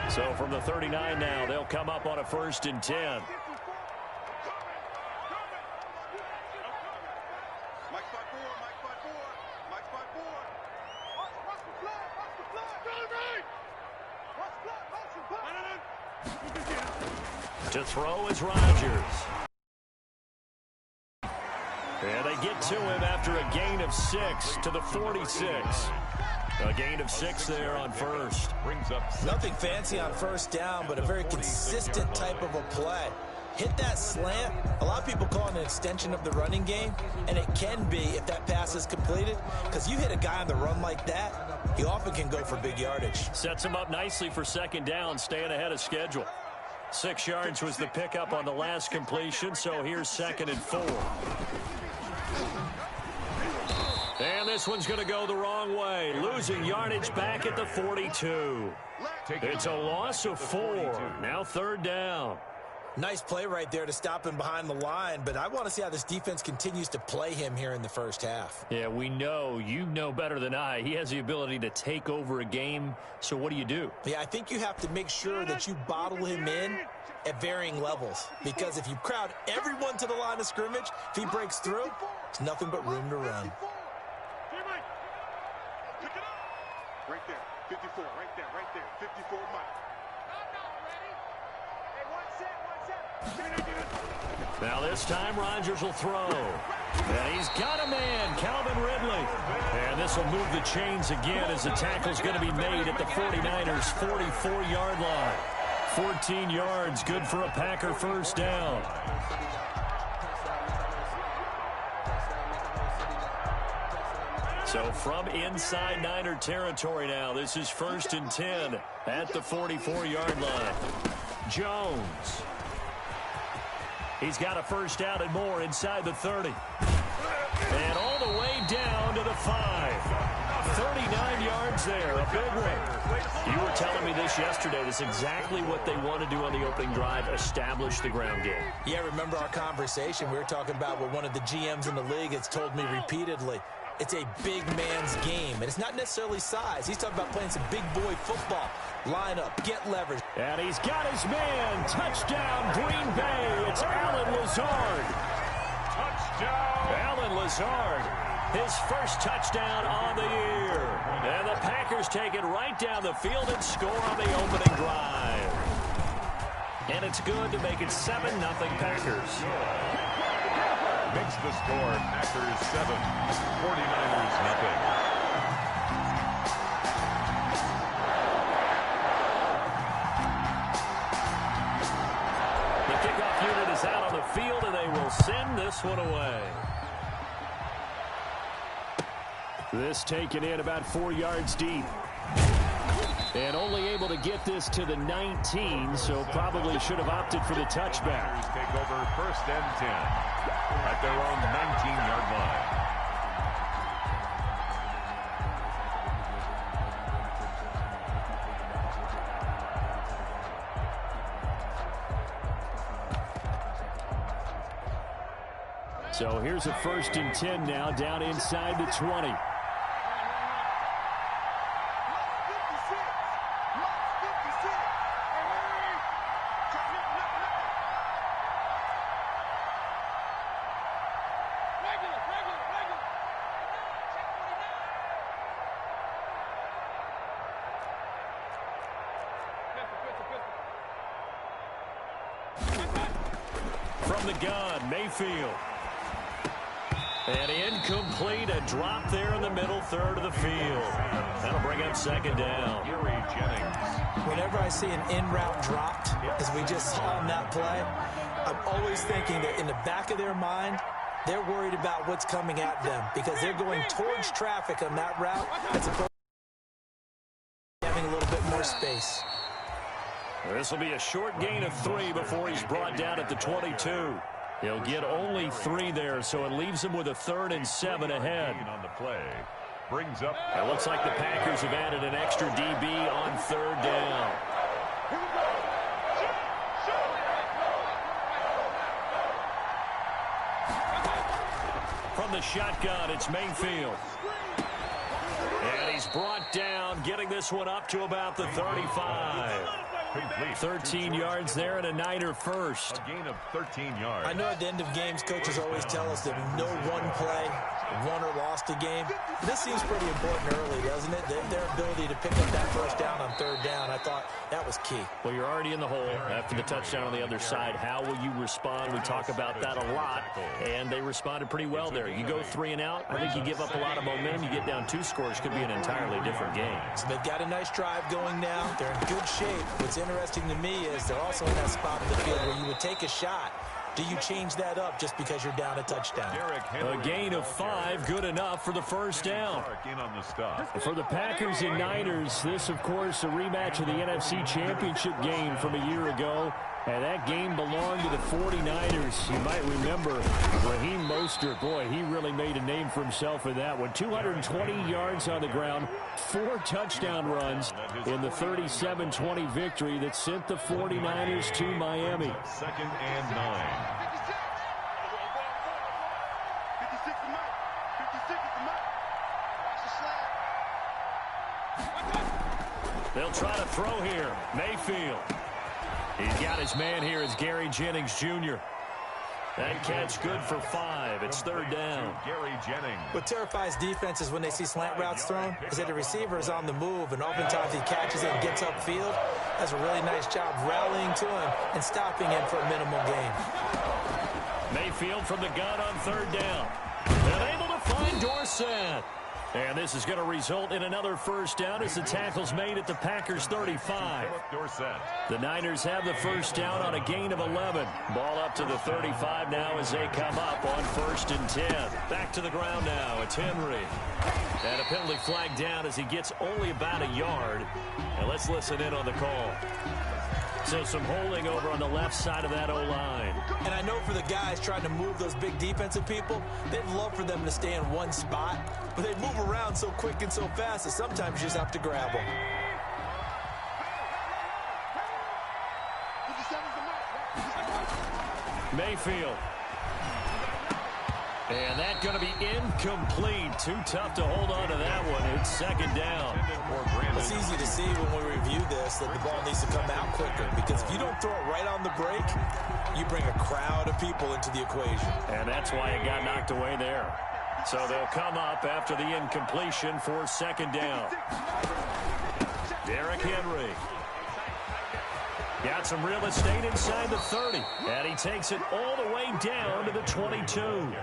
So from the 39 now, they'll come up on a 1st and 10. To throw is Rodgers. And they get to him after a gain of 6 to the 46. A gain of 6 there on 1st. Nothing fancy on 1st down, but a very consistent type of a play. Hit that slant. A lot of people call it an extension of the running game, and it can be if that pass is completed, because you hit a guy on the run like that, he often can go for big yardage. Sets him up nicely for 2nd down, staying ahead of schedule. 6 yards was the pickup on the last completion, so here's 2nd and 4. And this one's going to go the wrong way, losing yardage back at the 42. It's a loss of 4. Now 3rd down. Nice play right there to stop him behind the line, but I want to see how this defense continues to play him here in the 1st half. Yeah, we know. You know better than I. He has the ability to take over a game, so what do? Yeah, I think you have to make sure that you bottle him in at varying levels, because if you crowd everyone to the line of scrimmage, if he breaks through, it's nothing but room to run. Right there, 54, right there, 54, Mike. Now this time Rodgers will throw. And he's got a man, Calvin Ridley. And this will move the chains again as the tackle's going to be made at the 49ers' 44-yard line. 14 yards, good for a Packer 1st down. So from inside Niner territory now, this is 1st and 10 at the 44-yard line. Jones. He's got a 1st down and more inside the 30. And all the way down to the 5. 39 yards there, a big one. You were telling me this yesterday. This is exactly what they want to do on the opening drive, establish the ground game. Yeah, remember our conversation? We were talking about what one of the GMs in the league has told me repeatedly. It's a big man's game, and it's not necessarily size. He's talking about playing some big boy football. Line up, get leverage. And he's got his man. Touchdown, Green Bay. It's Allen Lazard. Touchdown. Allen Lazard, his 1st touchdown on the year. And the Packers take it right down the field and score on the opening drive. And it's good to make it 7-0 Packers. Makes the score Packers 7, 49ers 0. Out on the field, and they will send this one away. This taken in about 4 yards deep. And only able to get this to the 19, so probably should have opted for the touchback. Take over 1st and 10 at their own 19-yard line. So here's a 1st and 10 now, down inside the 20. From the gun, Mayfield. And incomplete, a drop there in the middle third of the field. That'll bring up 2nd down. Whenever I see an in-route dropped, as we just saw on that play, I'm always thinking that in the back of their mind, they're worried about what's coming at them because they're going towards traffic on that route as opposed to having a little bit more space. This will be a short gain of 3 before he's brought down at the 22. He'll get only 3 there, so it leaves him with a 3rd and 7 ahead. On the play, brings up. It looks like the Packers have added an extra DB on 3rd down. From the shotgun, it's Mayfield. And he's is brought down, getting this one up to about the 35. 13 yards there and a Niner first. A gain of 13 yards. I know at the end of games, coaches always tell us that no one play won or lost a game. This seems pretty important early, doesn't it? Their ability to pick up that first down on third down, I thought that was key. Well, you're already in the hole after the touchdown on the other side. How will you respond? We talk about that a lot, and they responded pretty well there. You go 3 and out, I think you give up a lot of momentum. You get down 2 scores, could be an entirely different game. So they've got a nice drive going now. They're in good shape. What's interesting to me is they're also in that spot in the field where you would take a shot. Do you change that up just because you're down a touchdown? A gain of 5, good enough for the first down. For the Packers and Niners, this, of course, a rematch of the NFC Championship game from a year ago. And that game belonged to the 49ers. You might remember Raheem Mostert. Boy, he really made a name for himself in that one. 220 yards on the ground, 4 touchdown runs in the 37-20 victory that sent the 49ers to Miami. 2nd and 9. They'll try to throw here. Mayfield. He's got his man here as Gary Jennings Jr. That catch good for 5. It's third down. Gary Jennings. What terrifies defenses when they see slant routes thrown is that the receiver is on the move, and oftentimes he catches it and gets upfield. Does a really nice job rallying to him and stopping him for a minimal gain. Mayfield from the gun on third down. They're able to find Dorsett. And this is going to result in another first down as the tackle's made at the Packers' 35. The Niners have the first down on a gain of 11. Ball up to the 35 now as they come up on 1st and 10. Back to the ground now. It's Henry. And a penalty flag down as he gets only about a yard. And let's listen in on the call. So some holding over on the left side of that O-line. And I know for the guys trying to move those big defensive people, they'd love for them to stay in one spot, but they move around so quick and so fast that sometimes you just have to grab them. Mayfield. And that's going to be incomplete. Too tough to hold on to that one. It's 2nd down. It's easy to see when we review this that the ball needs to come out quicker, because if you don't throw it right on the break, you bring a crowd of people into the equation. And that's why it got knocked away there. So they'll come up after the incompletion for 2nd down. Derrick Henry. Got some real estate inside the 30. And he takes it all the way down to the 22.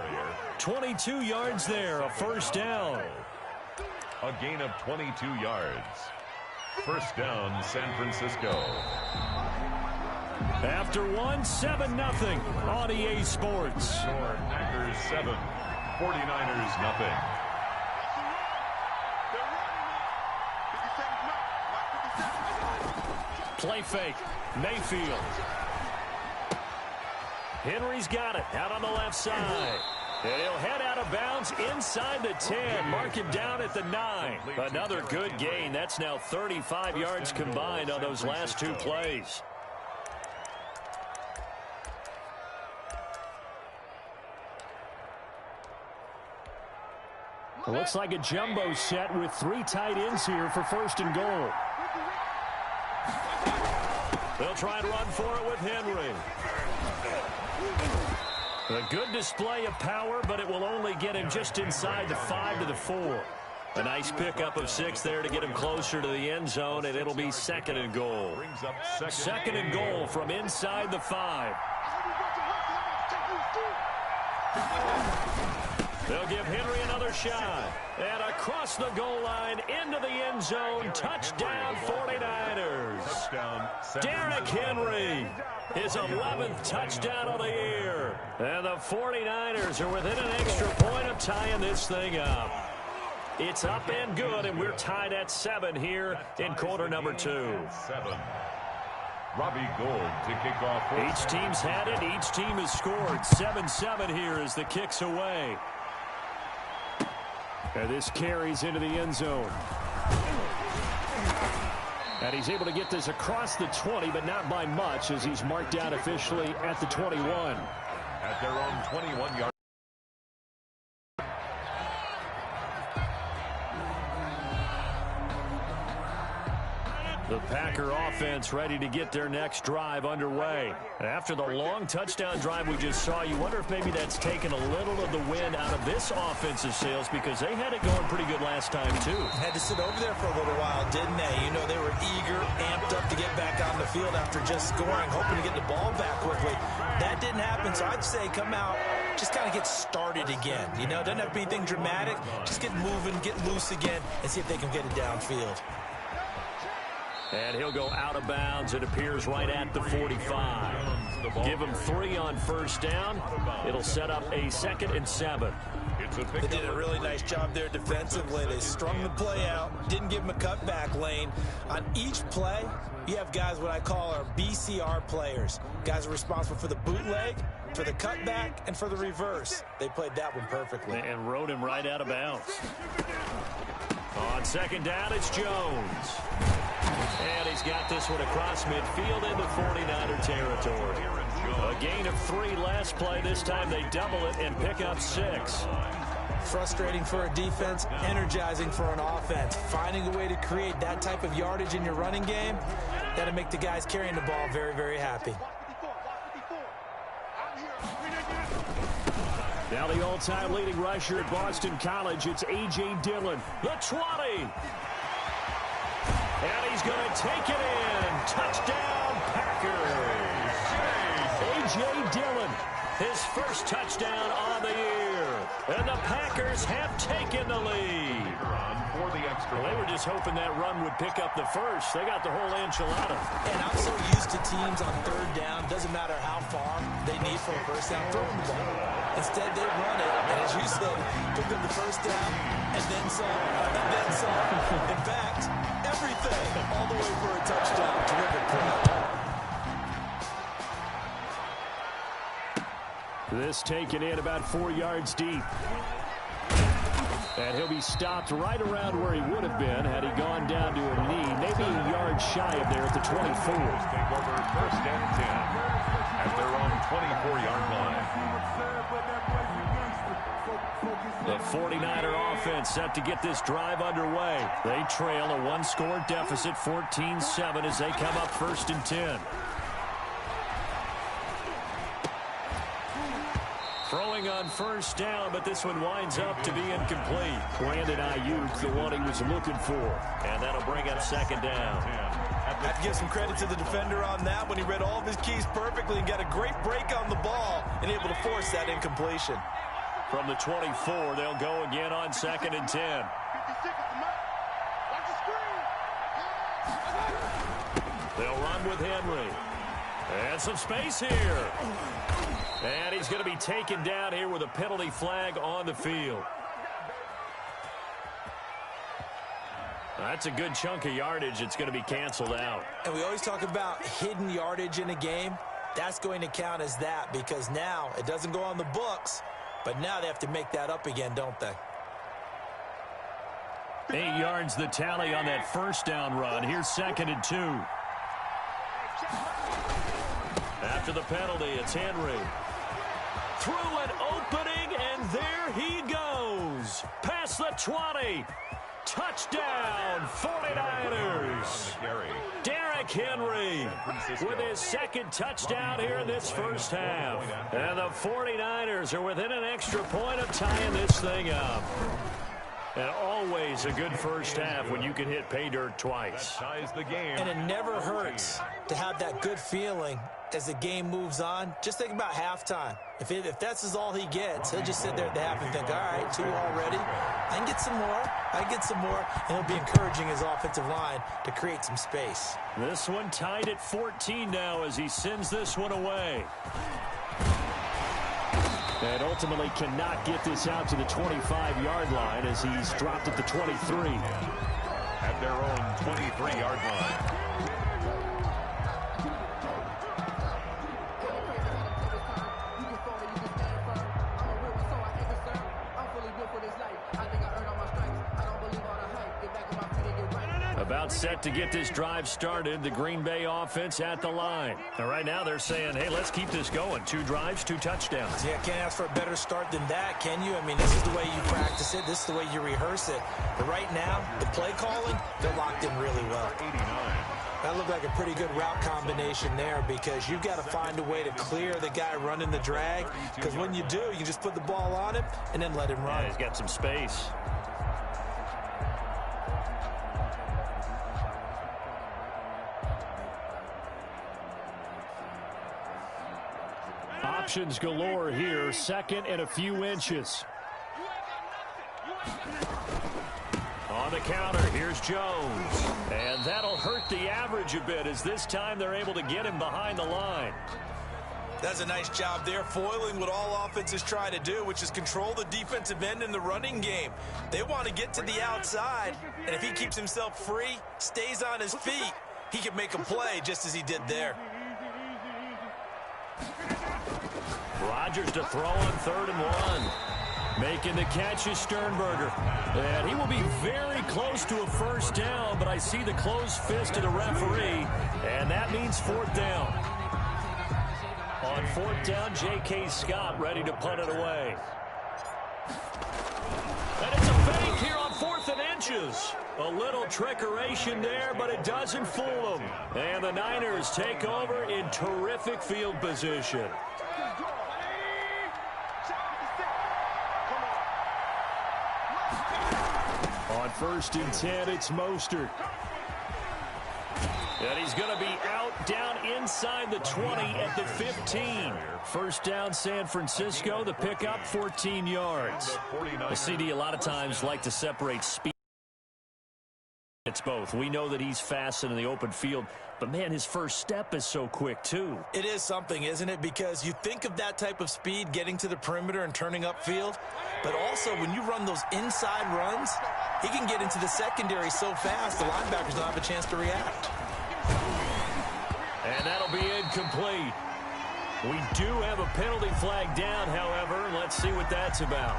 22 yards there, a first down. A gain of 22 yards. First down, San Francisco. After 7-0 on EA Sports. Score Packers 7, 49ers nothing. Play fake. Mayfield. Henry's got it out on the left side. And he'll head out of bounds inside the 10. Mark him down at the 9. Another good gain. That's now 35 yards combined on those last 2 plays. It looks like a jumbo set with 3 tight ends here for 1st and goal. They'll try and run for it with Henry. A good display of power, but it will only get him just inside the 5 to the 4. A nice pickup of 6 there to get him closer to the end zone, and it'll be 2nd and goal. 2nd and goal from inside the 5. They'll give Henry another shot. And across the goal line into the end zone. Touchdown 49ers. Derrick Henry. His 11th touchdown of the year. And the 49ers are within an extra point of tying this thing up. It's up and good, and we're tied at 7 here in quarter number 2. 7. Robbie Gould to kick off. Each team's had it. Each team has scored. 7-7 here as the kick's away. And this carries into the end zone. And he's able to get this across the 20, but not by much, as he's marked down officially at the 21. At their own 21-yard. Packer offense ready to get their next drive underway. After the long touchdown drive we just saw, you wonder if maybe that's taken a little of the wind out of this offensive sails, because they had it going pretty good last time too. Had to sit over there for a little while, didn't they? You know, they were eager, amped up to get back on the field after just scoring, hoping to get the ball back quickly. That didn't happen, so I'd say come out, just kind of get started again. You know, doesn't have to be anything dramatic. Just get moving, get loose again, and see if they can get it downfield. And he'll go out of bounds. It appears right at the 45. Give him 3 on first down. It'll set up a 2nd and 7. They did a really nice job there defensively. They strung the play out, didn't give him a cutback lane. On each play, you have guys what I call our BCR players. Guys are responsible for the bootleg, for the cutback, and for the reverse. They played that one perfectly. And rode him right out of bounds. On 2nd down, it's Jones. And he's got this one across midfield into 49er territory. A gain of 3 last play. This time they double it and pick up 6. Frustrating for a defense, energizing for an offense. Finding a way to create that type of yardage in your running game, that'll make the guys carrying the ball very, very happy. Now the all-time leading rusher at Boston College, it's A.J. Dillon. The 20. And he's going to take it in. Touchdown, Packers. A.J. Dillon, his first touchdown on the year. And the Packers have taken the lead. For the extra. Well, they were just hoping that run would pick up the first. They got the whole enchilada. And I'm so used to teams on 3rd down, doesn't matter how far they need for a first down, throwing the ball. Instead, they run it, and as you said, pick up the first down, and then some, and then some. In fact, everything, all the way for a touchdown. Terrific play. This taken in about 4 yards deep. And he'll be stopped right around where he would have been had he gone down to a knee, maybe a yard shy of there at the 24. Take over 1st and 10 at their own 24-yard line. The 49er offense set to get this drive underway. They trail a 1-score deficit, 14-7, as they come up 1st and 10. Throwing on first down, but this one winds up to be incomplete. Brandon Ayuk, the one he was looking for. And that'll bring up 2nd down. I have to give some credit to the defender on that when he read all of his keys perfectly and got a great break on the ball and able to force that incompletion. From the 24, they'll go again on 2nd and 10. They'll run with Henry. And some space here. And he's going to be taken down here with a penalty flag on the field. That's a good chunk of yardage. It's going to be canceled out. And we always talk about hidden yardage in a game. That's going to count as that, because now it doesn't go on the books, but now they have to make that up again, don't they? 8 yards the tally on that first down run. Here's 2nd and 2. After the penalty, it's Henry. Through an opening, and there he goes. Past the 20. Touchdown, 49ers. Derrick Henry with his 2nd touchdown here in this first half. And the 49ers are within an extra point of tying this thing up. And always a good first half when you can hit pay dirt twice. And it never hurts to have that good feeling as the game moves on. Just think about halftime. If that's all he gets, he'll just sit there at the half and think, all right, 2 already. I can get some more. I can get some more. And he'll be encouraging his offensive line to create some space. This one tied at 14 now as he sends this one away. And ultimately cannot get this out to the 25-yard line as he's dropped at the 23. At their own 23-yard line. About set to get this drive started. The Green Bay offense at the line. And right now they're saying, hey, let's keep this going. 2 drives, 2 touchdowns. Yeah, can't ask for a better start than that, can you? I mean, this is the way you practice it. This is the way you rehearse it. But right now, the play calling, they're locked in really well. That looked like a pretty good route combination there because you've got to find a way to clear the guy running the drag, because when you do, you just put the ball on him and then let him run. Yeah, he's got some space. Options galore here. Second and a few inches. On the counter, here's Jones. And that'll hurt the average a bit as this time they're able to get him behind the line. That's a nice job there, foiling what all offenses try to do, which is control the defensive end in the running game. They want to get to the outside, and if he keeps himself free, stays on his feet, he can make a play just as he did there. Rodgers to throw on 3rd and 1. Making the catch is Sternberger. And he will be very close to a first down, but I see the closed fist of the referee, and that means 4th down. On 4th down, J.K. Scott ready to punt it away. And it's a fake here on 4th and inches. A little trickeration there, but it doesn't fool them. And the Niners take over in terrific field position. On 1st and 10, it's Mostert. And he's going to be out down inside the 20 at the 15. First down, San Francisco. The pickup, 14 yards. The CD a lot of times like to separate speed. It's both. We know that he's fast in the open field, but, man, his first step is so quick, too. It is something, isn't it? Because you think of that type of speed getting to the perimeter and turning upfield, but also when you run those inside runs, he can get into the secondary so fast the linebackers don't have a chance to react. And that'll be incomplete. We do have a penalty flag down, however. Let's see what that's about.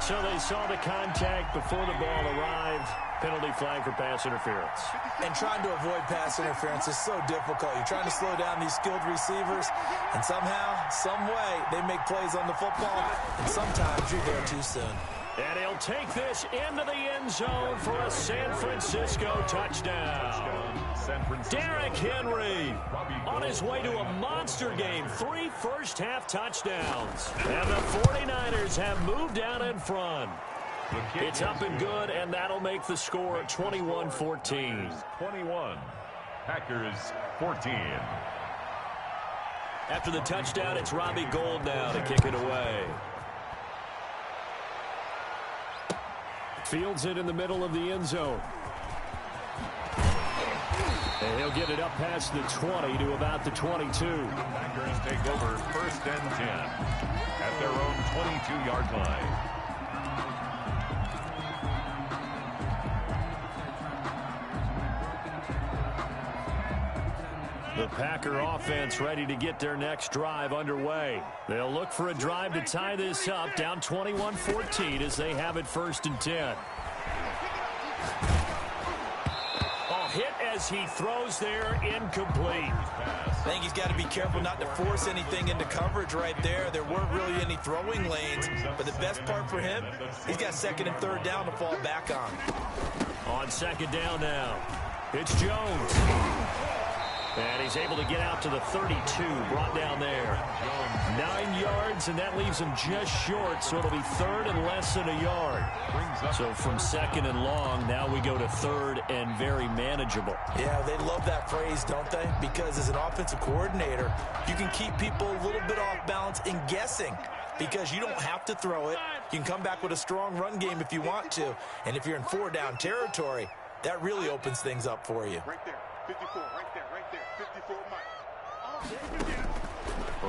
So they saw the contact before the ball arrived. Penalty flag for pass interference. And trying to avoid pass interference is so difficult. You're trying to slow down these skilled receivers, and somehow, some way, they make plays on the football, and sometimes you're there too soon. And he'll take this into the end zone for a San Francisco touchdown. Derrick Henry on his way to a monster game. 3 first-half touchdowns. And the 49ers have moved out in front. It's up and good, and that'll make the score 21-14. 21. Packers 14. After the touchdown, it's Robbie Gould now to kick it away. Fields it in the middle of the end zone. And he'll get it up past the 20 to about the 22. Packers take over 1st and 10 at their own 22-yard line. The Packer offense ready to get their next drive underway. They'll look for a drive to tie this up, down 21-14 as they have it 1st and 10. Oh, hit as he throws there, incomplete. I think he's got to be careful not to force anything into coverage right there. There weren't really any throwing lanes, but the best part for him, he's got 2nd and 3rd down to fall back on. On 2nd down now, it's Jones. And he's able to get out to the 32, brought down there. 9 yards, and that leaves him just short, so it'll be 3rd and less than a yard. So from 2nd and long, now we go to 3rd and very manageable. Yeah, they love that phrase, don't they? Because as an offensive coordinator, you can keep people a little bit off balance and guessing because you don't have to throw it. You can come back with a strong run game if you want to. And if you're in 4-down territory, that really opens things up for you. Right there. 54, right there, 54 Mike.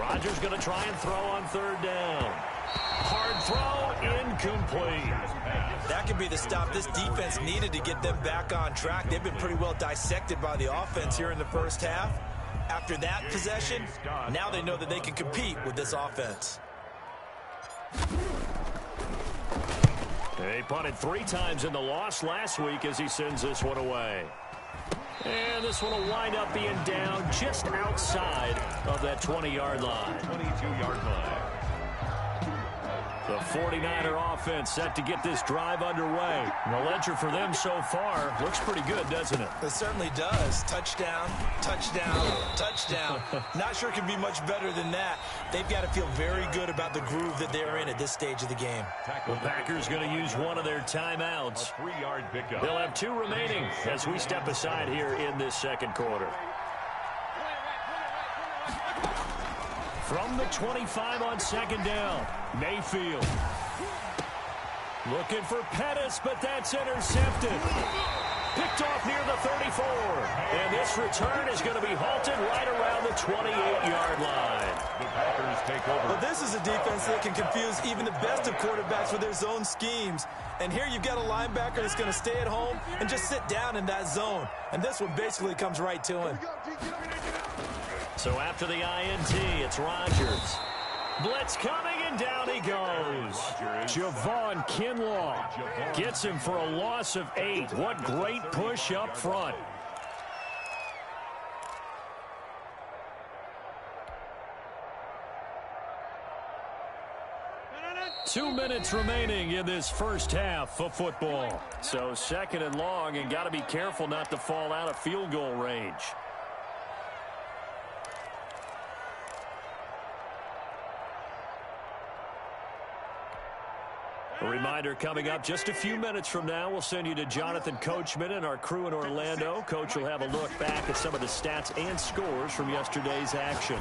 Rodgers going to try and throw on 3rd down. Hard throw, incomplete. That could be the stop this defense needed to get them back on track. They've been pretty well dissected by the offense here in the first half. After that possession, now they know that they can compete with this offense. He punted 3 times in the loss last week as he sends this one away. And this one will wind up being down just outside of that 20-yard line. 22-yard line. The 49er offense set to get this drive underway. And the ledger for them so far looks pretty good, doesn't it? It certainly does. Touchdown, touchdown, touchdown. Not sure it can be much better than that. They've got to feel very good about the groove that they're in at this stage of the game. The Packers going to use one of their timeouts. 3-yard pickup. They'll have 2 remaining as we step aside here in this second quarter. From the 25 on second down, Mayfield. Looking for Pettis, but that's intercepted. Picked off near the 34. And this return is going to be halted right around the 28-yard line. The Packers take over. Well, this is a defense that can confuse even the best of quarterbacks with their zone schemes. And here you've got a linebacker that's going to stay at home and just sit down in that zone. And this one basically comes right to him. So after the INT, it's Rodgers. Blitz coming, and down he goes. Javon Kinlaw gets him for a loss of 8. What great push up front. Two minutes remaining in this first half of football. So second and long, and got to be careful not to fall out of field goal range. A reminder coming up just a few minutes from now, we'll send you to Jonathan Coachman and our crew in Orlando. Coach will have a look back at some of the stats and scores from yesterday's action.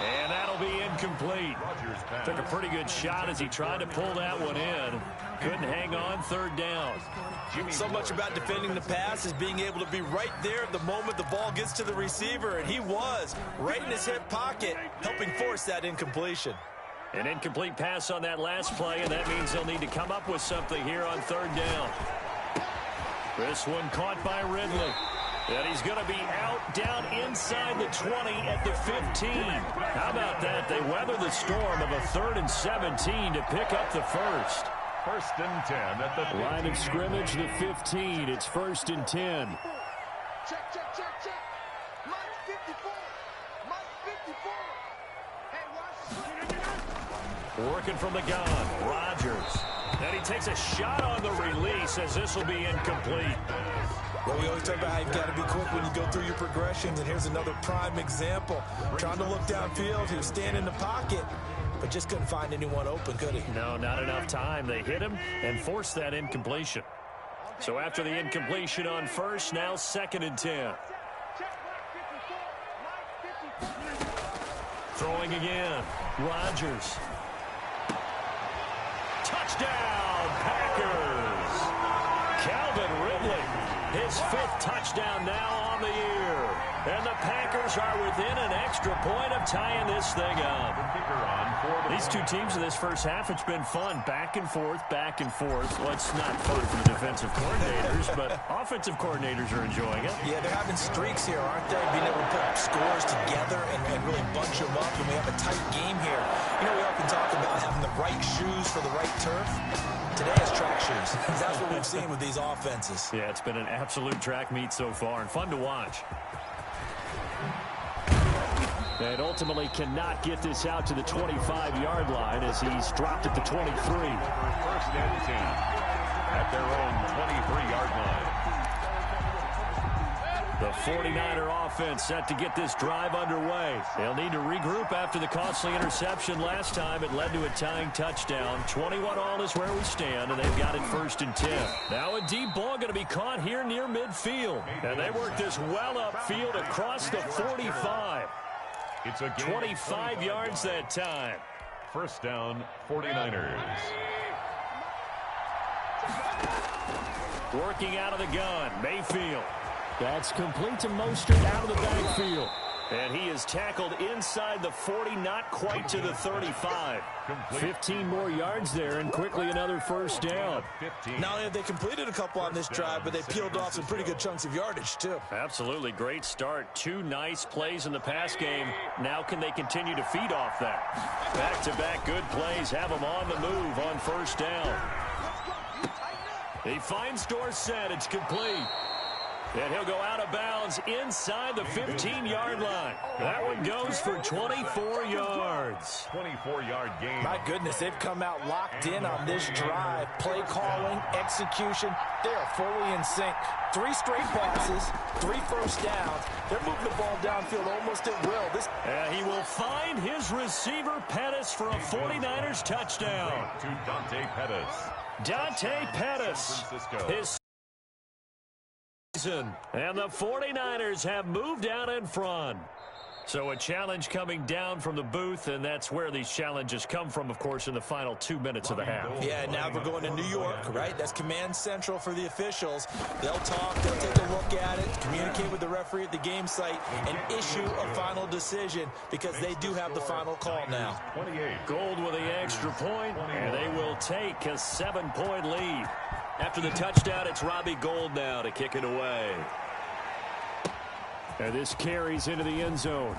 And that'll be incomplete. Took a pretty good shot as he tried to pull that one in. Couldn't hang on third down. So much about defending the pass is being able to be right there at the moment the ball gets to the receiver. And he was right in his hip pocket, helping force that incompletion. An incomplete pass on that last play, and that means they'll need to come up with something here on third down. This one caught by Ridley. And he's going to be out down inside the 20 at the 15. How about that? They weather the storm of a 3rd and 17 to pick up the first. 1st and 10 at the 15. Line of scrimmage, the 15. It's 1st and 10. Check, check, check, check. Mike 54. Mike 54. Hey, watch. Working from the gun, Rodgers. And he takes a shot on the release as this will be incomplete. Well, we always talk about how you've got to be quick when you go through your progressions, and here's another prime example. Trying to look downfield, he was standing in the pocket, but just couldn't find anyone open, could he? No, not enough time. They hit him and forced that incompletion. So after the incompletion on first, now 2nd and 10. Throwing again, Rodgers. Touchdown, Packers! Calvin Ridley, his 5th touchdown now on the year. And the Packers are within an extra point of tying this thing up. These two teams in this first half, it's been fun. Back and forth, back and forth. Well, it's not fun for the defensive coordinators, but offensive coordinators are enjoying it. Yeah, they're having streaks here, aren't they? Being able to put scores together and really bunch them up, and we have a tight game here. You know, we often talk about having the right shoes for the right turf. Today is track shoes. That's what we've seen with these offenses. Yeah, it's been an absolute track meet so far and fun to watch. And ultimately cannot get this out to the 25-yard line as he's dropped at the 23. 1st and 10 at their own 23-yard line. The 49er offense set to get this drive underway. They'll need to regroup after the costly interception last time. It led to a tying touchdown. 21-all is where we stand, and they've got it 1st and 10. Now a deep ball going to be caught here near midfield. And they work this well upfield across the 45. It's a 25 yards that time. 1st down, 49ers. Working out of the gun, Mayfield. That's complete to Mostert out of the backfield. And he is tackled inside the 40, not quite to the 35. 15 more yards there, and quickly another 1st down. Not only have they completed a couple on this drive, but they peeled off some pretty good chunks of yardage, too. Absolutely. Great start. 2 nice plays in the pass game. Now can they continue to feed off that? Back-to-back good plays have them on the move on 1st down. He finds Dorsett. It's complete. And he'll go out of bounds inside the 15-yard line. That one goes for 24 yards. 24-yard gain. My goodness, they've come out locked in on this drive. Play calling, execution, they are fully in sync. 3 straight passes, 3 first downs. They're moving the ball downfield almost at will. He will find his receiver, Pettis, for a 49ers touchdown. To Dante Pettis. Dante Pettis. His season. And the 49ers have moved out in front. So a challenge coming down from the booth, and that's where these challenges come from, of course, in the final 2 minutes of the half. Yeah, now we're going to New York, right? That's command central for the officials. They'll talk, they'll take a look at it, communicate with the referee at the game site, and issue a final decision because they do have the final call now. Gold with the extra point, and they will take a 7-point lead. After the touchdown, it's Robbie Gould now to kick it away. And this carries into the end zone.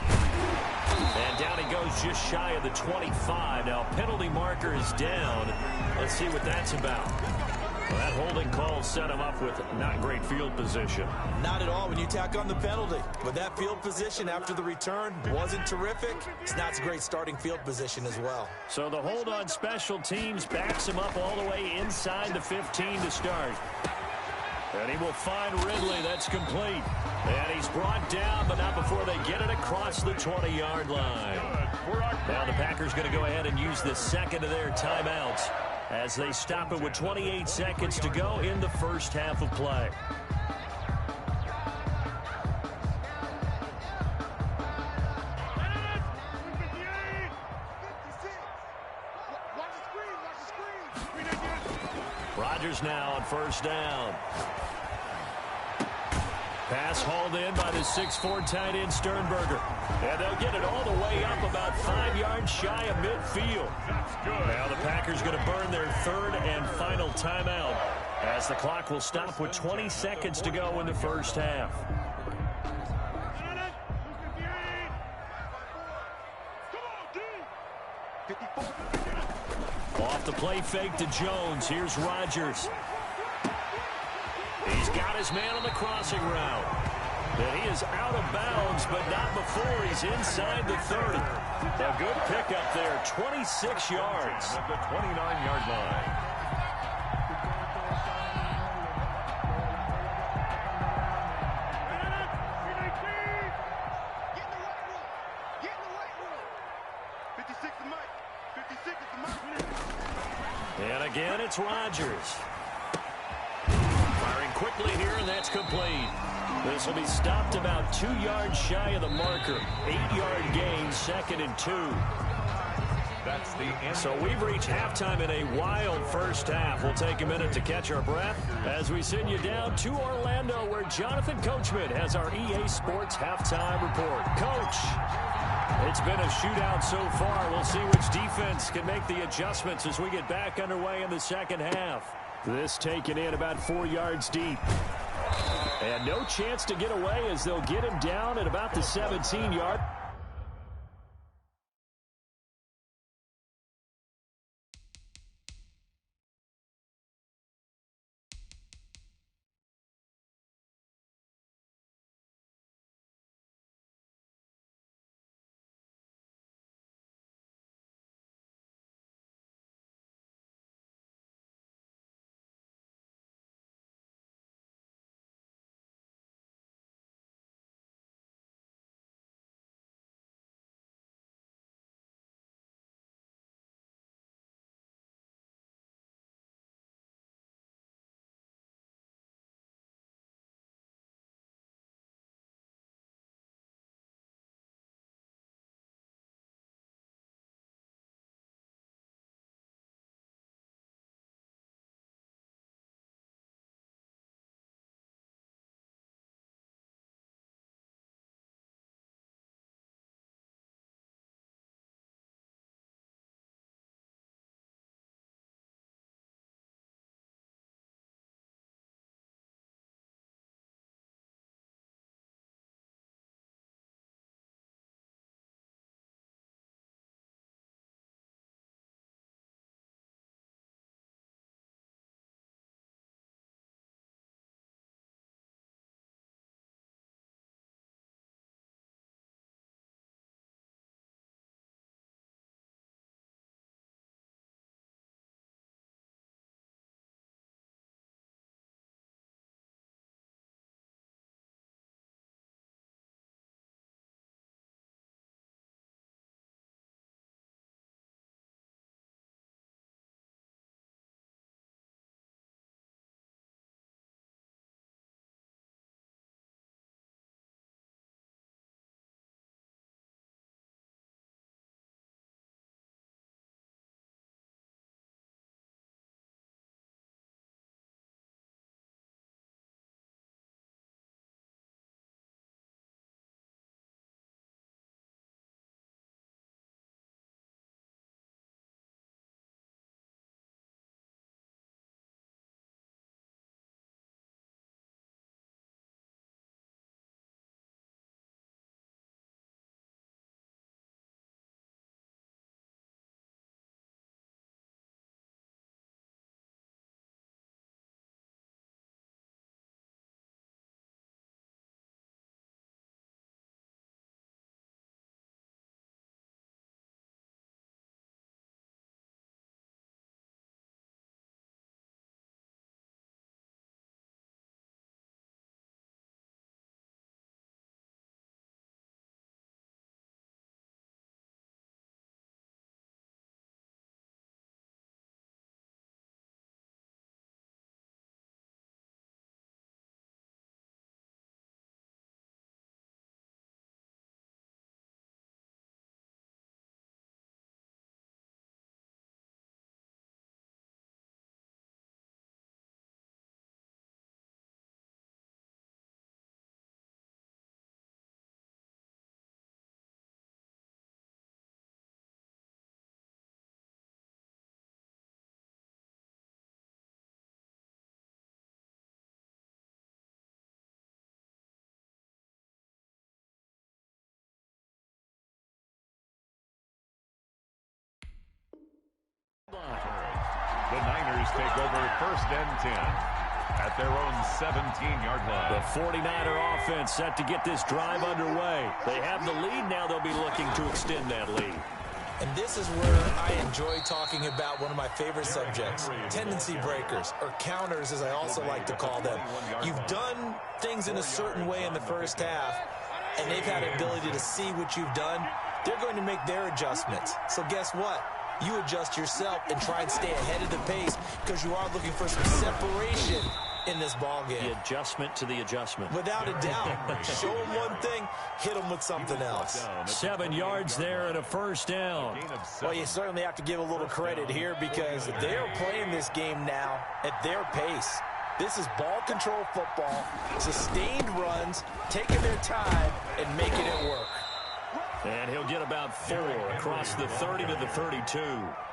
And down he goes just shy of the 25. Now penalty marker is down. Let's see what that's about. Well, that holding call set him up with not great field position. Not at all when you tack on the penalty. But that field position after the return wasn't terrific. It's not a great starting field position as well. So the hold on special teams backs him up all the way inside the 15 to start. And he will find Ridley. That's complete. And he's brought down, but not before they get it across the 20-yard line. Now the Packers going to go ahead and use the second of their timeouts as they stop it with 28 seconds to go in the first half of play. Rodgers now on first down. Pass hauled in by the 6'4" tight end Sternberger. And they'll get it all the way up about 5 yards shy of midfield. Now the Packers going to burn their third and final timeout as the clock will stop with 20 seconds to go in the first half. Off the play fake to Jones. Here's Rodgers. He's got his man on the crossing route. And he is out of bounds, but not before he's inside the 30. A good pickup there, 26 yards. At the 29-yard line. And again, it's Rodgers. Firing quickly here, and that's complete. This will be stopped about 2 yards shy of the marker. 8-yard gain, 2nd and 2. That's the end. So we've reached halftime in a wild first half. We'll take a minute to catch our breath as we send you down to Orlando, where Jonathan Coachman has our EA Sports halftime report. Coach, it's been a shootout so far. We'll see which defense can make the adjustments as we get back underway in the second half. This taken in about 4 yards deep. And no chance to get away as they'll get him down at about the 17-yard. The Niners take over 1st and 10 at their own 17-yard line. The 49er offense set to get this drive underway. They have the lead now. They'll be looking to extend that lead. And this is where I enjoy talking about one of my favorite subjects, tendency breakers, or counters as I also like to call them. You've done things in a certain way in the first half, and they've had the ability to see what you've done. They're going to make their adjustments. So guess what? You adjust yourself and try and stay ahead of the pace because you are looking for some separation in this ball game. The adjustment to the adjustment. Without a doubt. Show them one thing, hit them with something else. 7 yards there and a first down. Well, you certainly have to give a little credit here because they're playing this game now at their pace. This is ball control football, sustained runs, taking their time and making it work. And he'll get about 4 across the 30 to the 32.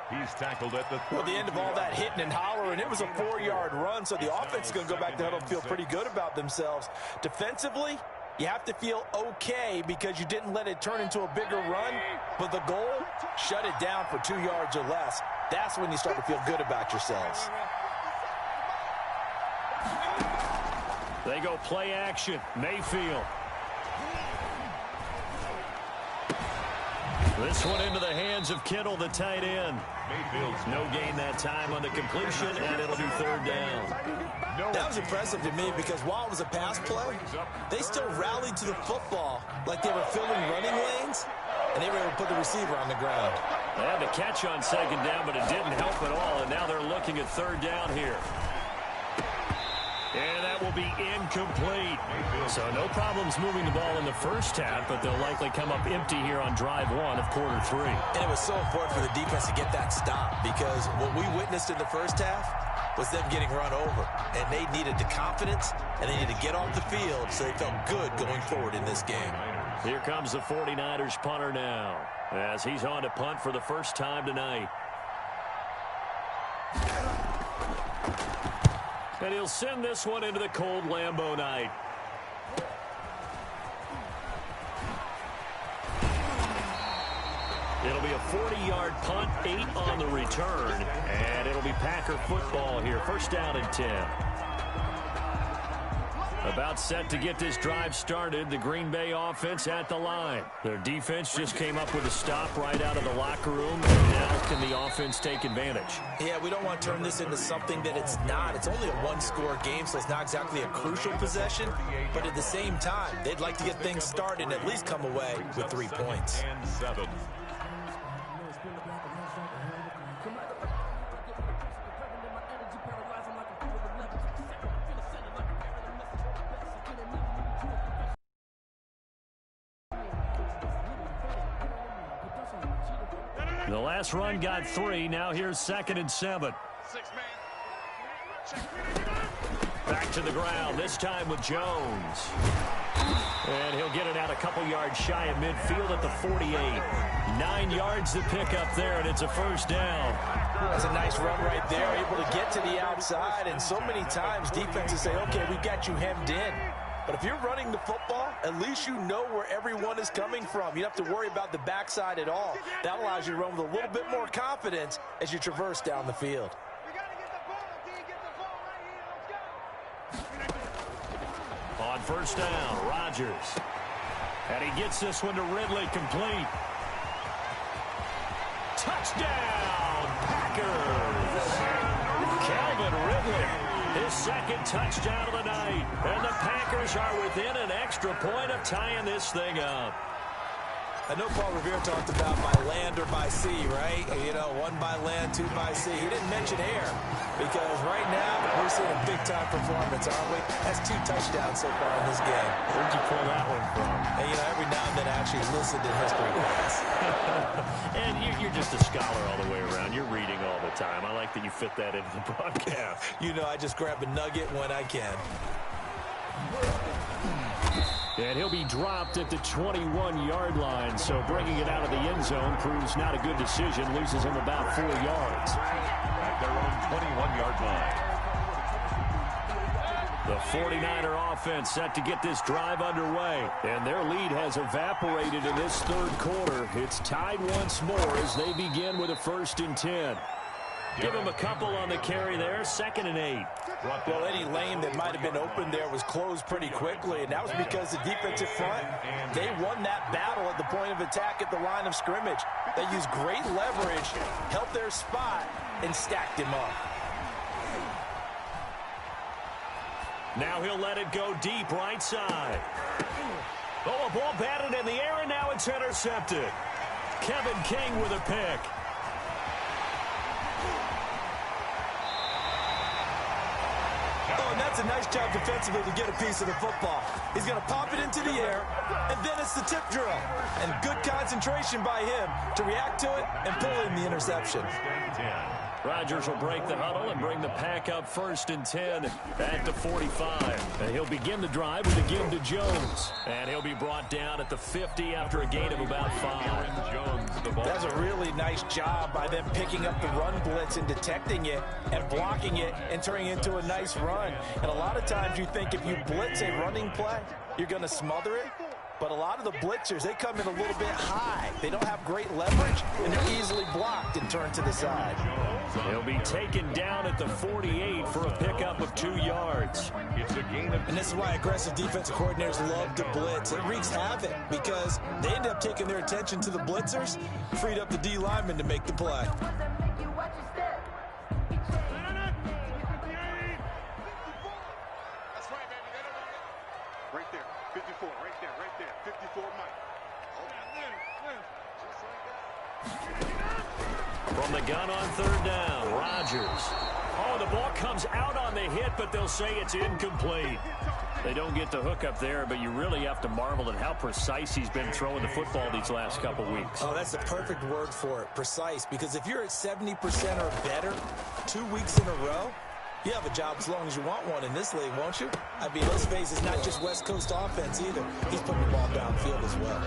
He's tackled at the 30. Well, the end of all that hitting and hollering, it was a 4-yard run, so the offense is going to go back to huddle and feel pretty good about themselves. Defensively, you have to feel okay because you didn't let it turn into a bigger run, but the goal, shut it down for 2 yards or less. That's when you start to feel good about yourselves. They go play action. Mayfield. This one into the hands of Kittle, the tight end. Mayfield's no gain that time on the completion, and it'll be 3rd down. That was impressive to me because while it was a pass play, they still rallied to the football like they were filling running lanes, and they were able to put the receiver on the ground. They had the catch on 2nd down, but it didn't help at all, and now they're looking at 3rd down here. And that will be incomplete. So no problems moving the ball in the first half, but they'll likely come up empty here on drive 1 of quarter 3. And it was so important for the defense to get that stop because what we witnessed in the first half was them getting run over. And they needed the confidence, and they needed to get off the field so they felt good going forward in this game. Here comes the 49ers punter now as he's on to punt for the first time tonight. And he'll send this one into the cold Lambeau night. It'll be a 40-yard punt, 8 on the return, and it'll be Packer football here. 1st down and 10. About set to get this drive started. The Green Bay offense at the line. Their defense just came up with a stop right out of the locker room. Now can the offense take advantage? Yeah, we don't want to turn this into something that it's not. It's only a 1-score game, so it's not exactly a crucial possession. But at the same time, they'd like to get things started and at least come away with 3 points. And 7. The last run got 3. Now here's 2nd and 7. Back to the ground, this time with Jones. And he'll get it out a couple yards shy of midfield at the 48. 9 yards to pick up there, and it's a 1st down. That's a nice run right there, able to get to the outside. And so many times defenses say, okay, we got you hemmed in. But if you're running the football, at least you know where everyone is coming from. You don't have to worry about the backside at all. That allows you to run with a little bit more confidence as you traverse down the field. On 1st down, Rodgers. And he gets this one to Ridley, complete. Touchdown, Packers! Calvin Ridley. His 2nd touchdown of the night. And the Packers are within an extra point of tying this thing up. I know Paul Revere talked about by land or by sea, right? You know, 1 by land, 2 by sea. He didn't mention air because right now we're seeing a big-time performance, aren't we? That's 2 touchdowns so far in this game. Where'd you pull that one from? And, you know, every now and then I actually listened in history class. And you're just a scholar all the way around. You're reading all the time. I like that you fit that into the broadcast. You know, I just grab a nugget when I can. And he'll be dropped at the 21-yard line, so bringing it out of the end zone proves not a good decision. Loses him about 4 yards. At their own 21-yard line. The 49er offense set to get this drive underway. And their lead has evaporated in this 3rd quarter. It's tied once more as they begin with a 1st and 10. Give him a couple on the carry there, 2nd and 8. Well, any lane that might have been open there was closed pretty quickly, and that was because the defensive front, they won that battle at the point of attack at the line of scrimmage. They used great leverage, held their spot, and stacked him up. Now he'll let it go deep right side. Oh, a ball batted in the air, and now it's intercepted. Kevin King with a pick. Oh, and that's a nice job defensively to get a piece of the football. He's going to pop it into the air, and then it's the tip drill. And good concentration by him to react to it and pull in the interception. Rodgers will break the huddle and bring the pack up 1st and 10 at the 45. And he'll begin the drive with a give to Jones. And he'll be brought down at the 50 after a gain of about 5. That's a really nice job by them picking up the run blitz and detecting it and blocking it and turning it into a nice run. And a lot of times you think if you blitz a running play, you're going to smother it. But a lot of the blitzers, they come in a little bit high. They don't have great leverage, and they're easily blocked and turned to the side. He'll be taken down at the 48 for a pickup of 2 yards. It's a gain of... And this is why aggressive defensive coordinators love to blitz. It wreaks havoc because they end up taking their attention to the blitzers, freed up the D lineman to make the play. Right there, 54, right there, 54 Mike. From the gun on 3rd down, Rodgers. Oh, the ball comes out on the hit, but they'll say it's incomplete. They don't get the hook up there, but you really have to marvel at how precise he's been throwing the football these last couple weeks. Oh, that's the perfect word for it, precise, because if you're at 70% or better 2 weeks in a row, you have a job as long as you want one in this league, won't you? I mean, let's face it, it's not just West Coast offense either. He's putting the ball downfield as well.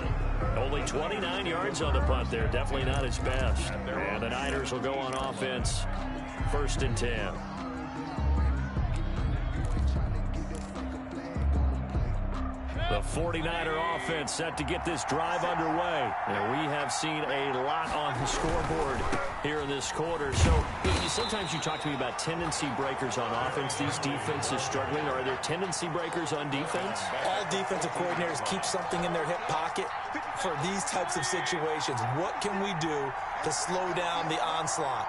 Only 29 yards on the punt there. Definitely not his best. And the Niners will go on offense. 1st and 10. The 49er offense set to get this drive underway. And we have seen a lot on the scoreboard here in this quarter. So sometimes you talk to me about tendency breakers on offense. These defenses struggling. Are there tendency breakers on defense? All defensive coordinators keep something in their hip pocket for these types of situations. What can we do to slow down the onslaught?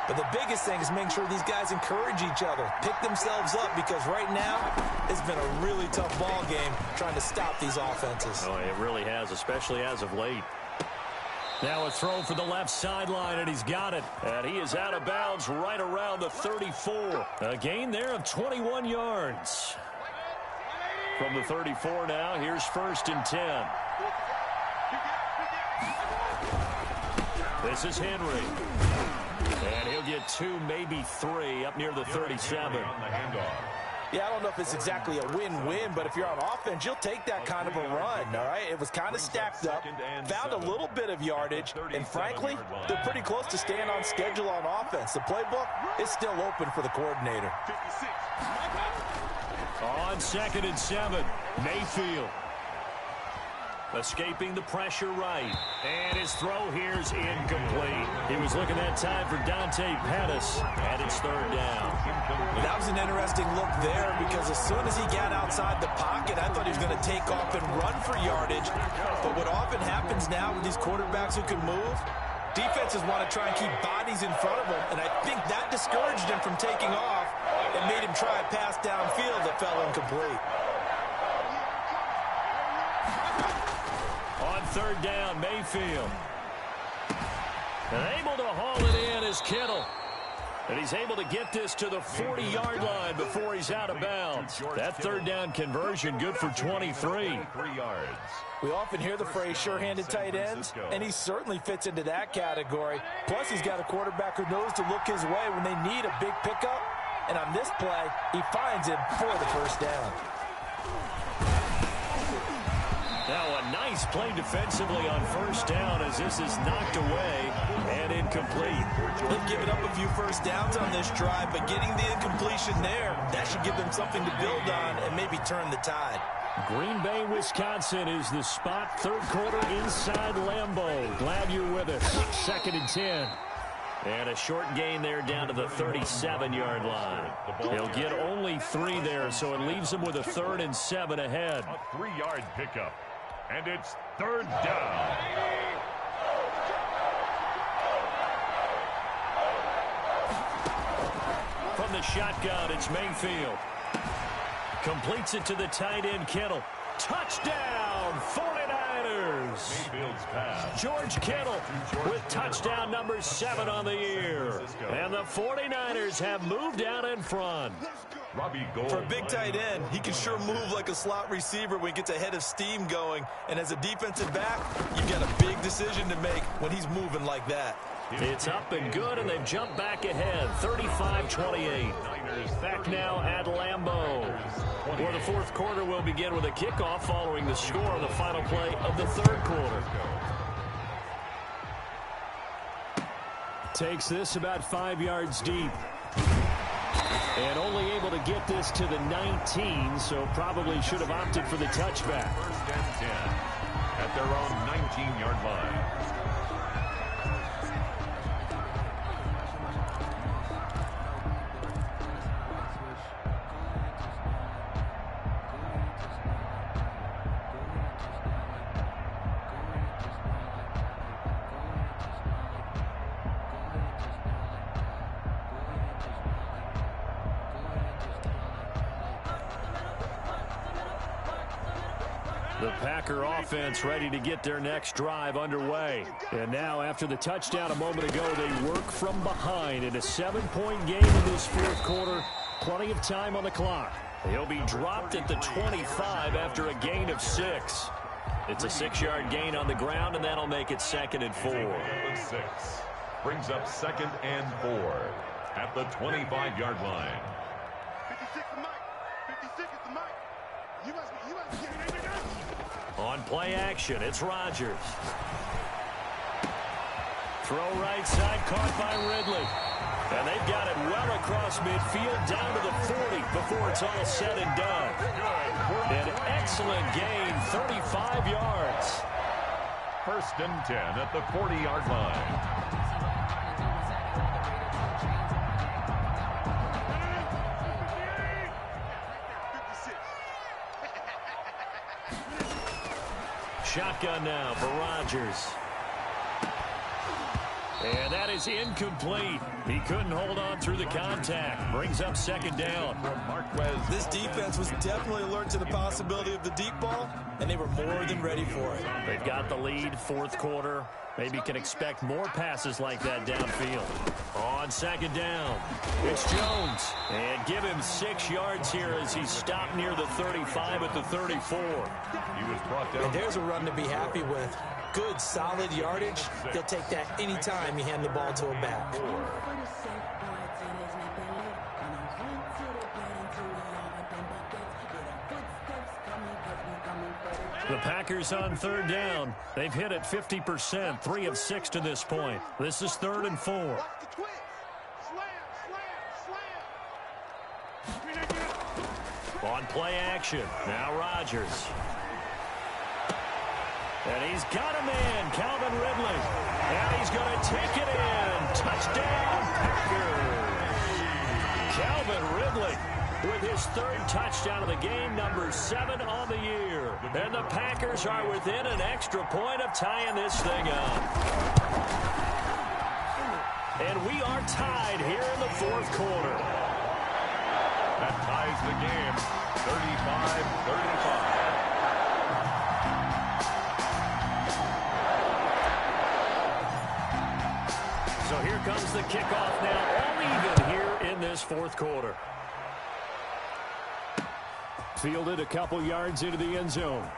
But the biggest thing is making sure these guys encourage each other, pick themselves up, because right now it's been a really tough ball game trying to stop these offenses. Oh, it really has, especially as of late. Now a throw for the left sideline, and he's got it. And he is out of bounds right around the 34. A gain there of 21 yards. From the 34 now, here's 1st and 10. This is Henry. And he'll get 2, maybe 3 up near the 37. Yeah, I don't know if it's exactly a win-win, but if you're on offense, you'll take that kind of a run, all right? It was kind of stacked up, found a little bit of yardage, and frankly, they're pretty close to staying on schedule on offense. The playbook is still open for the coordinator. On 2nd and 7, Mayfield. Escaping the pressure right. And his throw here's incomplete. He was looking that time for Dante Pettis, and it's 3rd down. That was an interesting look there because as soon as he got outside the pocket, I thought he was going to take off and run for yardage. But what often happens now with these quarterbacks who can move, defenses want to try and keep bodies in front of them, and I think that discouraged him from taking off and made him try a pass downfield that fell incomplete. On 3rd down, Mayfield. And able to haul it in is Kittle. And he's able to get this to the 40-yard line before he's out of bounds. That 3rd down conversion good for 23. 3 yards. We often hear the phrase sure-handed tight ends, and he certainly fits into that category. Plus, he's got a quarterback who knows to look his way when they need a big pickup. And on this play, he finds him for the 1st down. Now a nice play defensively on 1st down as this is knocked away and incomplete. They've given up a few 1st downs on this drive, but getting the incompletion there, that should give them something to build on and maybe turn the tide. Green Bay, Wisconsin is the spot. 3rd quarter inside Lambeau. Glad you're with us. 2nd and 10. And a short gain there down to the 37-yard line. He'll get only 3 there, so it leaves him with a 3rd and 7 ahead. A 3-yard pickup. And it's 3rd down. From the shotgun, it's Mayfield. Completes it to the tight end, Kittle. Touchdown, 49ers. Mayfield's pass. George Kittle with touchdown number 7 on the year. And the 49ers have moved out in front. For a big tight end, he can sure move like a slot receiver when he gets a head of steam going. And as a defensive back, you've got a big decision to make when he's moving like that. It's up and good, and they've jumped back ahead, 35-28. Back now at Lambeau. Where the 4th quarter will begin with a kickoff following the score on the final play of the 3rd quarter. Takes this about 5 yards deep. And only able to get this to the 19, so probably should have opted for the touchback. 1st and 10 at their own 19-yard line. The Packer offense ready to get their next drive underway. And now, after the touchdown a moment ago, they work from behind in a 7-point game in this 4th quarter. Plenty of time on the clock. He'll be dropped at the 25 after a gain of 6. It's a 6-yard gain on the ground, and that'll make it 2nd and 4. 6 brings up 2nd and 4 at the 25-yard line. 56 the mic. 56 is the mic. You must be on play action, it's Rodgers. Throw right side, caught by Ridley. And they've got it well across midfield, down to the 40 before it's all said and done. An excellent gain, 35 yards. 1st and 10 at the 40-yard line. Shotgun now for Rodgers. And that is incomplete. He couldn't hold on through the contact. Brings up 2nd down. This defense was definitely alert to the possibility of the deep ball, and they were more than ready for it. They've got the lead, 4th quarter. Maybe can expect more passes like that downfield. On 2nd down, it's Jones. And give him 6 yards here as he's stopped near the 35 at the 34. He was brought down. And there's a run to be happy with. Good, solid yardage. They'll take that anytime you hand the ball to him back. The Packers on 3rd down. They've hit it 50%, 3 of 6 to this point. This is 3rd and 4. On play action, now Rodgers. And he's got a man, Calvin Ridley. And he's going to take it in. Touchdown, Packers. Calvin Ridley with his 3rd touchdown of the game, number 7 on the year. And the Packers are within an extra point of tying this thing up. And we are tied here in the 4th quarter. That ties the game, 35-35. So here comes the kickoff now, all even here in this 4th quarter. Fielded a couple yards into the end zone.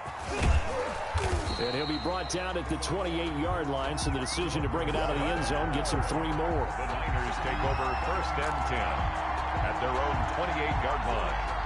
And he'll be brought down at the 28-yard line, so the decision to bring it out of the end zone gets him 3 more. The Niners take over 1st and 10 at their own 28-yard line.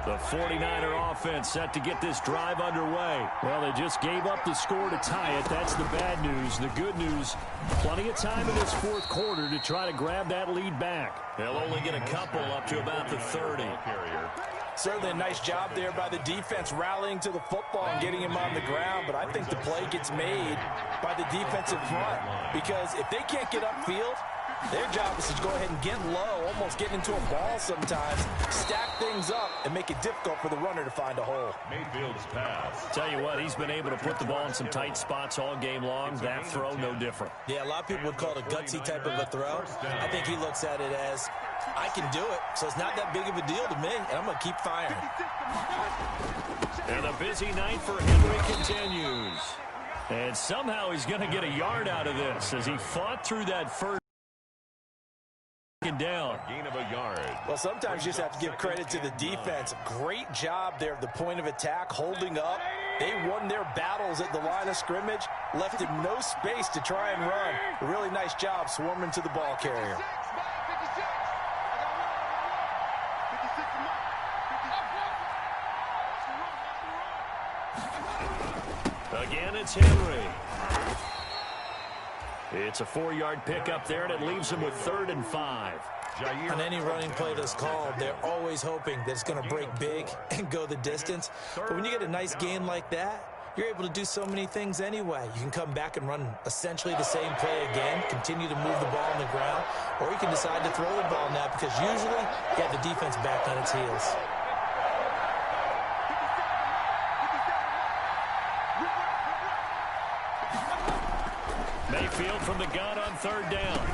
The 49er offense set to get this drive underway. Well, they just gave up the score to tie it. That's the bad news. The good news, plenty of time in this 4th quarter to try to grab that lead back. They'll only get a couple up to about the 30. Certainly a nice job there by the defense rallying to the football and getting him on the ground, but I think the play gets made by the defensive front because if they can't get upfield, their job is to go ahead and get low, almost get into a ball sometimes, stack things up, and make it difficult for the runner to find a hole. Mayfield's pass. Tell you what, he's been able to put the ball in some tight spots all game long. That throw, no different. Yeah, a lot of people would call it a gutsy type of a throw. I think he looks at it as, I can do it, so it's not that big of a deal to me, and I'm going to keep firing. And the busy night for Henry continues. And somehow he's going to get a yard out of this as he fought through that first down. Gain of a yard. Well, sometimes you just have to give credit to the defense. Great job there at the point of attack, holding up. They won their battles at the line of scrimmage, left him no space to try and run. A really nice job swarming to the ball carrier. Again, it's Henry. It's a 4-yard pickup there, and it leaves him with 3rd and 5. On any running play that's called, they're always hoping that it's going to break big and go the distance. But when you get a nice gain like that, you're able to do so many things anyway. You can come back and run essentially the same play again, continue to move the ball on the ground, or you can decide to throw the ball now because usually you have the defense back on its heels. Mayfield from the gun on 3rd down.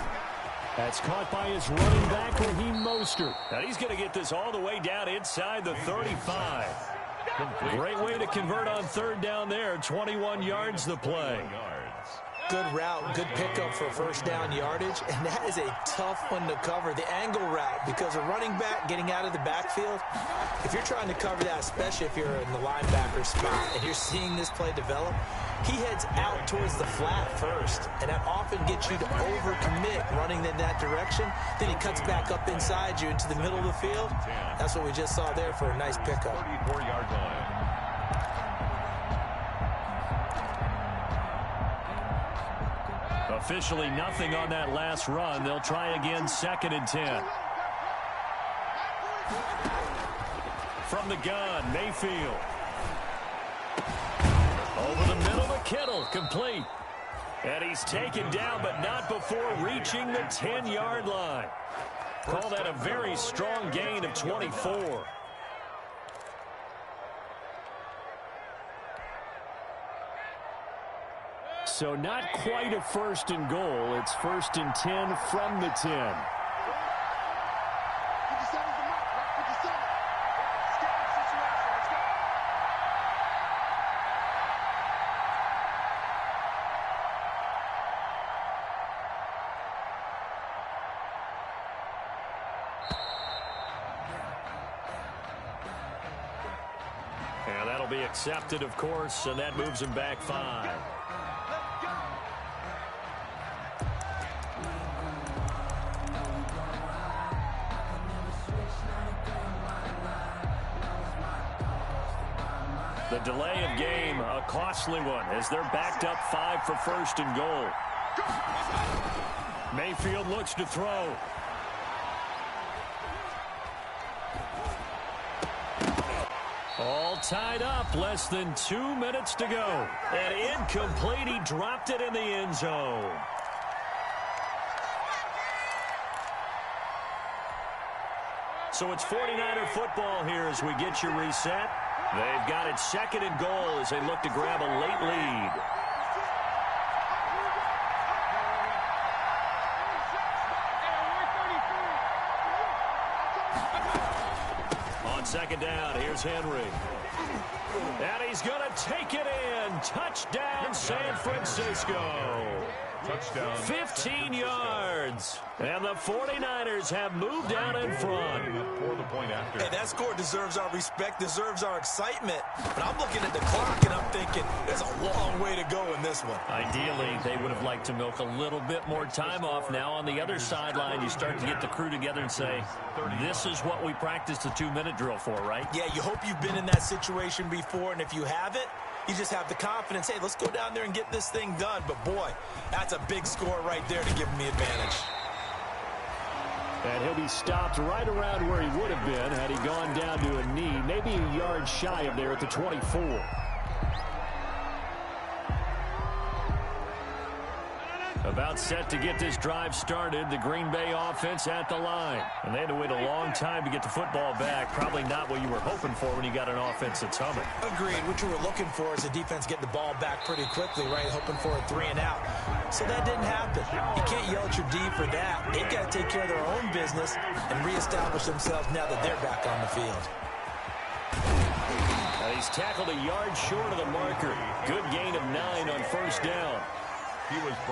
That's caught by his running back, Raheem Mostert. And he's going to get this all the way down inside the 35. Great way to convert on 3rd down there. 21 yards the play. Good route, good pickup for 1st down yardage, and that is a tough one to cover, the angle route, because a running back getting out of the backfield, if you're trying to cover that, especially if you're in the linebacker spot and you're seeing this play develop, he heads out towards the flat first, and that often gets you to overcommit running in that direction. Then he cuts back up inside you into the middle of the field. That's what we just saw there for a nice pickup. 34-yard line. Officially nothing on that last run. They'll try again, 2nd and 10. From the gun, Mayfield. Over the middle to Kittle, complete. And he's taken down, but not before reaching the 10-yard line. Call that a very strong gain of 24. So not quite a 1st and goal. It's 1st and 10 from the 10. And that'll be accepted, of course, and that moves him back 5. The delay of game, a costly one, as they're backed up 5 for 1st and goal. Mayfield looks to throw. All tied up, less than 2 minutes to go. And incomplete, he dropped it in the end zone. So it's 49er football here as we get your reset. They've got it 2nd and goal as they look to grab a late lead. On 2nd down, here's Henry. And he's going to take it in. Touchdown, San Francisco. Touchdown. 15 yards. And the 49ers have moved out in front. For the point after. Hey, that score deserves our respect, deserves our excitement. But I'm looking at the clock, and I'm thinking there's a long way to go in this one. Ideally, they would have liked to milk a little bit more time off. Now on the other sideline, you start to get the crew together and say, this is what we practiced the 2-minute drill for, right? Yeah, you hope you've been in that situation before, and if you haven't, you just have the confidence, hey, let's go down there and get this thing done. But, boy, that's a big score right there to give them the advantage. And he'll be stopped right around where he would have been had he gone down to a knee, maybe a yard shy of there at the 24. About set to get this drive started, the Green Bay offense at the line. And they had to wait a long time to get the football back. Probably not what you were hoping for when you got an offense that's humming. Agreed. What you were looking for is the defense getting the ball back pretty quickly, right? Hoping for a 3 and out. So that didn't happen. You can't yell at your D for that. They've got to take care of their own business and reestablish themselves now that they're back on the field. He's tackled a yard short of the marker. Good gain of 9 on first down.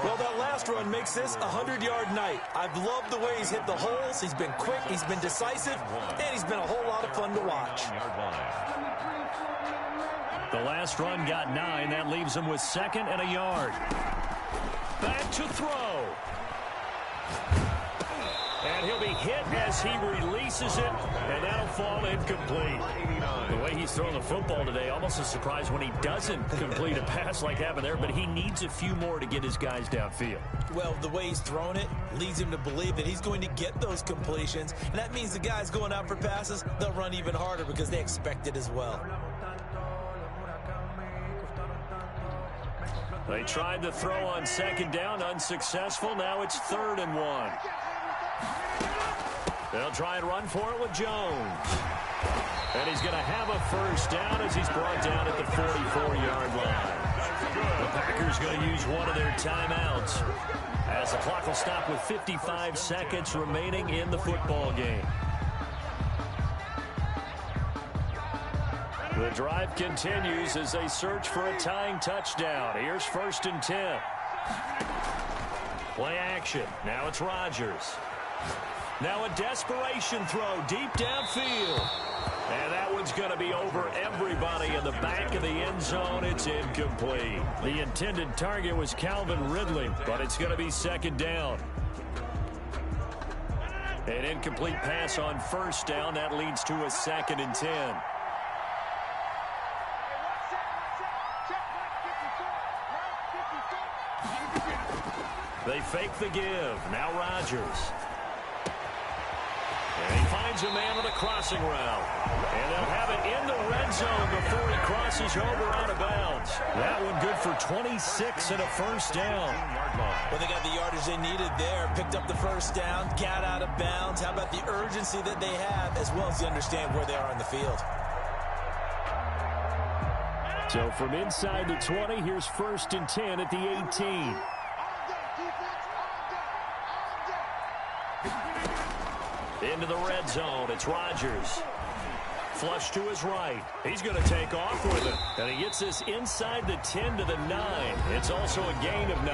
Well, that last run makes this a 100-yard night. I've loved the way he's hit the holes. He's been quick, he's been decisive, and he's been a whole lot of fun to watch. The last run got 9. That leaves him with 2nd and a yard. Back to throw. And he'll be hit as he releases it, and that'll fall incomplete. The way he's throwing the football today, almost a surprise when he doesn't complete a pass like happened there, but he needs a few more to get his guys downfield. Well, the way he's thrown it leads him to believe that he's going to get those completions, and that means the guys going out for passes, they'll run even harder because they expect it as well. They tried to throw on 2nd down, unsuccessful. Now it's 3rd and 1. They'll try and run for it with Jones. And he's going to have a first down as he's brought down at the 44-yard line. The Packers going to use one of their timeouts as the clock will stop with 55 seconds remaining in the football game. The drive continues as they search for a tying touchdown. Here's 1st and 10. Play action. Now it's Rodgers. Now a desperation throw deep downfield. And that one's going to be over everybody in the back of the end zone. It's incomplete. The intended target was Calvin Ridley, but it's going to be 2nd down. An incomplete pass on 1st down. That leads to a 2nd and 10. They fake the give. Now Rodgers. And he finds a man on a crossing route. And they'll have it in the red zone before he crosses over out of bounds. That one good for 26 and a first down. Well, they got the yardage they needed there. Picked up the first down, got out of bounds. How about the urgency that they have, as well as they understand where they are on the field. So from inside the 20, here's 1st and 10 at the 18. Into the red zone. It's Rodgers. Flush to his right. He's going to take off with it. And he gets this inside the 10 to the 9. It's also a gain of 9.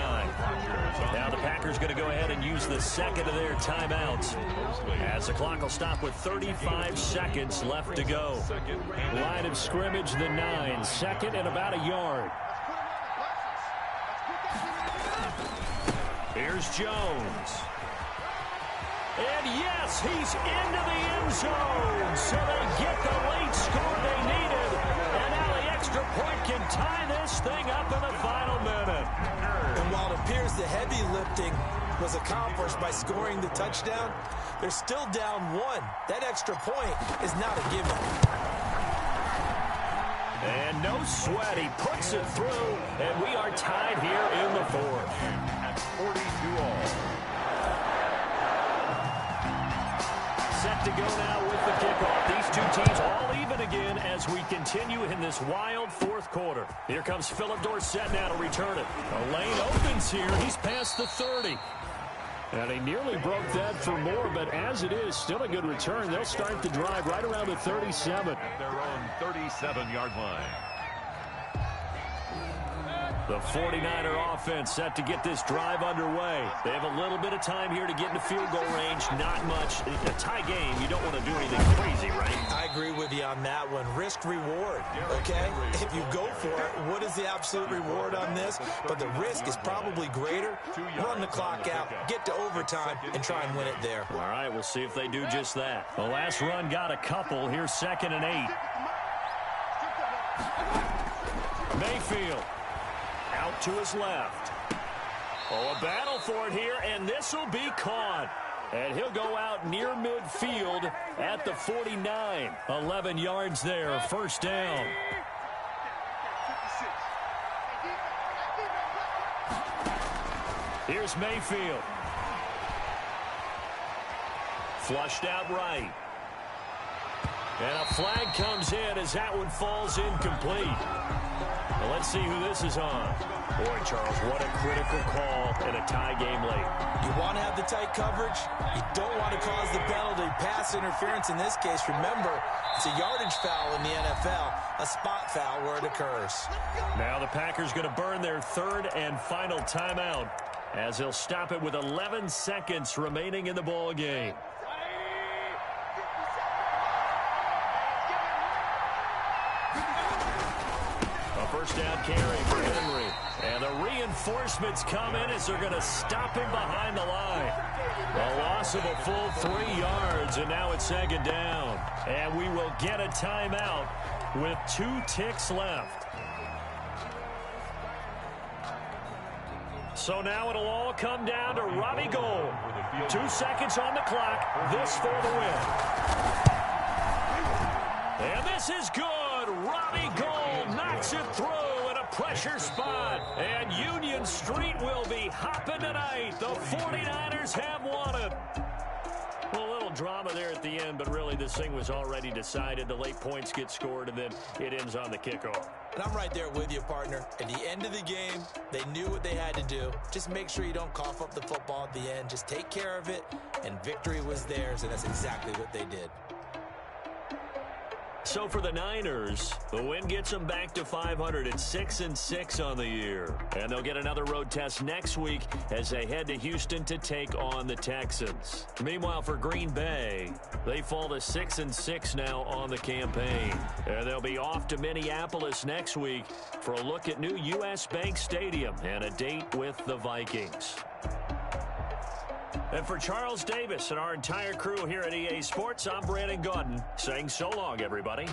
Now the Packers going to go ahead and use the 2nd of their timeouts as the clock will stop with 35 seconds left to go. Line of scrimmage, the 9. 2nd and about a yard. Here's Jones. And yes, he's into the end zone. So they get the late score they needed. And now the extra point can tie this thing up in the final minute. And while it appears the heavy lifting was accomplished by scoring the touchdown, they're still down 1. That extra point is not a given. And no sweat. He puts it through. And we are tied here in the 4th. At 42 all. Set to go now with the kickoff. These two teams all even again as we continue in this wild 4th quarter. Here comes Philip Dorsett now to return it. The lane opens here. He's past the 30. And he nearly broke that for more, but as it is, still a good return. They'll start the drive right around the 37. At their own 37-yard line. The 49er offense set to get this drive underway. They have a little bit of time here to get into field goal range. Not much. A tie game, you don't want to do anything crazy, right? I agree with you on that one. Risk reward, okay? If you go for it, what is the absolute reward on this? But the risk is probably greater. Run the clock out, get to overtime, and try and win it there. All right, we'll see if they do just that. The last run got a couple. Here's 2nd and 8. Mayfield. Out to his left. Oh, a battle for it here, and this will be caught. And he'll go out near midfield at the 49. 11 yards there, first down. Here's Mayfield. Flushed out right. And a flag comes in as that one falls incomplete. Well, let's see who this is on. Boy, Charles, what a critical call in a tie game late. You want to have the tight coverage. You don't want to cause the penalty. Pass interference in this case. Remember, it's a yardage foul in the NFL, a spot foul where it occurs. Now the Packers going to burn their third and final timeout as they'll stop it with 11 seconds remaining in the ball game. First down carry for Henry. And the reinforcements come in as they're going to stop him behind the line. A loss of a full 3 yards, and now it's second down. And we will get a timeout with 2 ticks left. So now it'll all come down to Robbie Gould. 2 seconds on the clock. This for the win. And this is good. Robbie Gould knocks it through in a pressure spot. And Union Street will be hopping tonight. The 49ers have won it. Well, a little drama there at the end, but really this thing was already decided. The late points get scored, and then it ends on the kickoff. And I'm right there with you, partner. At the end of the game, they knew what they had to do. Just make sure you don't cough up the football at the end. Just take care of it, and victory was theirs, and that's exactly what they did. So for the Niners, the win gets them back to 500 at 6-6 on the year. And they'll get another road test next week as they head to Houston to take on the Texans. Meanwhile, for Green Bay, they fall to 6-6 now on the campaign. And they'll be off to Minneapolis next week for a look at new U.S. Bank Stadium and a date with the Vikings. And for Charles Davis and our entire crew here at EA Sports, I'm Brandon Gaudin saying so long, everybody.